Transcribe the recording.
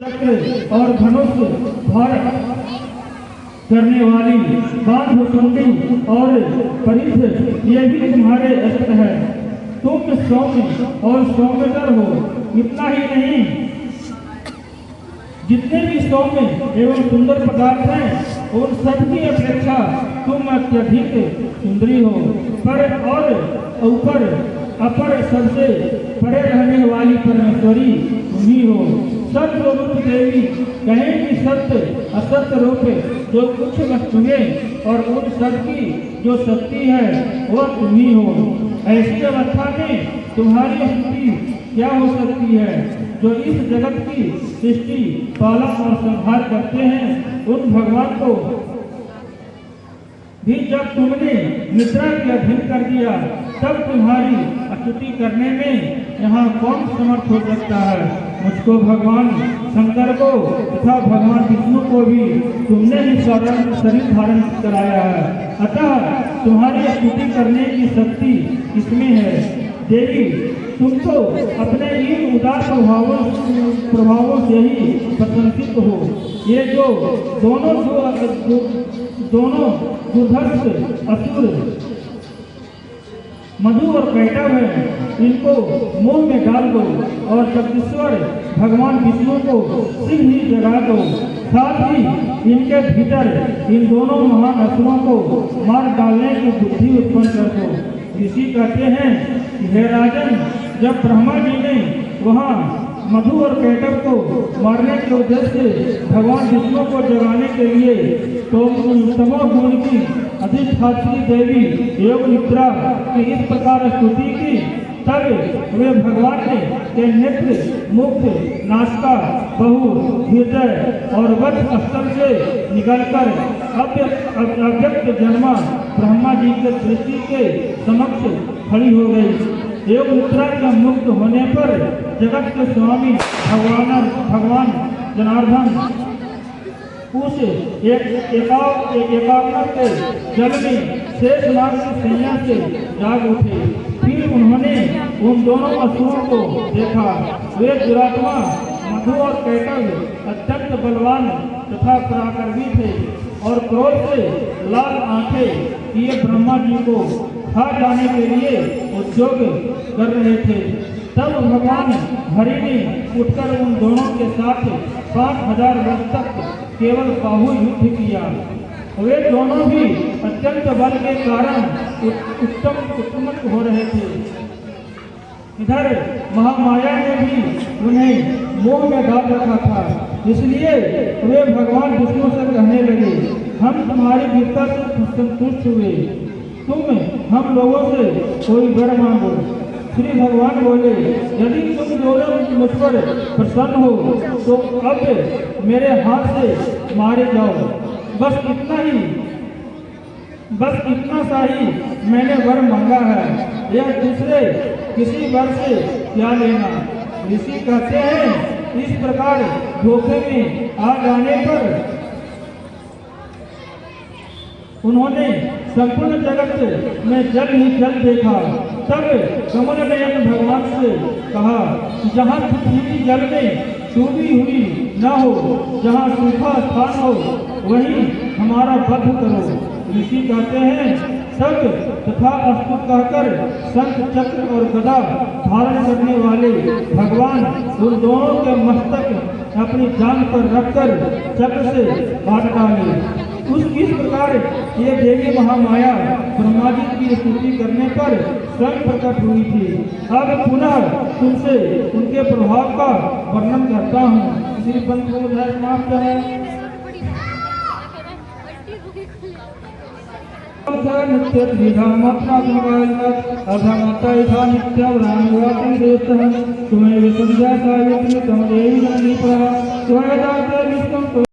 चक्र और धनुष धारण करने वाली बांधुकुंडी और परिध ये भी तुम्हारे अस्त्र है। तुम सौम्य और सौम्यतर हो। इतना ही नहीं, जितने भी सौम्य एवं सुंदर पदार्थ हैं उन सबकी अपेक्षा तुम अत्यधिक सुंदरी हो। पर और ऊपर अपर सबसे परे रहने वाली परमेश्वरी तुम ही हो। सत्स्वरूप देवी कहें कि सत्य असत्य रूप जो कुछ वस्तुएं और उन सब की जो शक्ति है वह तुम ही हो। ऐसी अवस्था में तुम्हारी स्थिति क्या हो सकती है? जो इस जगत की सृष्टि पालन और संहार करते हैं उन भगवान को भी जब तुमने निद्रा के अधीन कर दिया तब तुम्हारी स्तुति करने में यहाँ कौन समर्थ हो सकता है? मुझको भगवान शंकर को तथा भगवान विष्णु को भी तुमने ही शरीर धारण कराया है। अतः तुम्हारी स्तुति करने की शक्ति इसमें है। देवी, तुम तो अपने इन उदार प्रभावों से ही प्रशंसित हो। ये जो दोनों दुर्धर्ष असुर मधु और कैटव है, इनको मुंह में डाल दो और जगदीश्वर भगवान विष्णु को सिंह ही जगा दो। साथ ही इनके भीतर इन दोनों महान असुरों को मार डालने की बुद्धि उत्पन्न कर दो। ऋषि कहते हैं कि हे राजन, जब ब्रह्मा जी ने वहाँ मधु और कैटव को मारने के उद्देश्य से भगवान विष्णु को जगाने के लिए तो तमोगुण की अधिष्ठात्री देवी योग निद्रा की इस प्रकार स्तुति की, तब वे भगवान के नेत्र, मुख, नासिका, बहु, हृदय और वक्ष स्थल से निकलकर अव्यक्त जन्मा ब्रह्मा जी के दृष्टि के समक्ष खड़ी हो गई। योग निद्रा के मुक्त होने पर जगत के स्वामी भगवान जनार्दन उस एकाग्र के जल में शेष नाग की सैया से जाग उठे। फिर उन्होंने उन दोनों असुरों को देखा। वे दुरात्मा मधु और कैटव अत्यंत बलवान तथा पराक्रमी थे और क्रोध से लाल आंखें किए ब्रह्मा जी को खा जाने के लिए उद्योग कर रहे थे। तब भगवान हरि ने उठकर उन दोनों के साथ 5000 वर्ष तक केवल बाहु युद्ध किया। वे दोनों भी अत्यंत बल के कारण उत्तम हो रहे थे। इधर महामाया ने भी उन्हें मोह में डाल रखा था, इसलिए वे भगवान विष्णु से कहने लगे, हम तुम्हारी वीरता से संतुष्ट हुए, तुम हम लोगों से कोई वर मांगो। श्री भगवान बोले, यदि तुम दोनों मुझ पर प्रसन्न हो तो अब मेरे हाथ से मारे जाओ। बस इतना सा ही मैंने वर मांगा है, यह दूसरे किसी वर से क्या लेना। ऋषि कहते हैं, इस प्रकार धोखे में आ जाने पर उन्होंने संपूर्ण जगत में जल ही जल देखा। तब कमल नयन भगवान से कहा, जहाँ पृथ्वी जल में डूबी हुई न हो, जहाँ सूखा स्थान हो, वहीं हमारा वध करो। ऋषि कहते हैं, सब तथा अस्तु कहकर शंख चक्र और गदा धारण करने वाले भगवान उन दोनों के मस्तक अपनी जांघ पर रखकर चक्र से काट डाले। इस प्रकार ये देवी महामाया ब्रह्मा जी की स्तुति करने पर स्वयं प्रकट हुई थी। अब पुनः तुमसे उनके प्रभाव का वर्णन करता हूँ। श्री पंत को समाप्त है। नित्य तुम्हें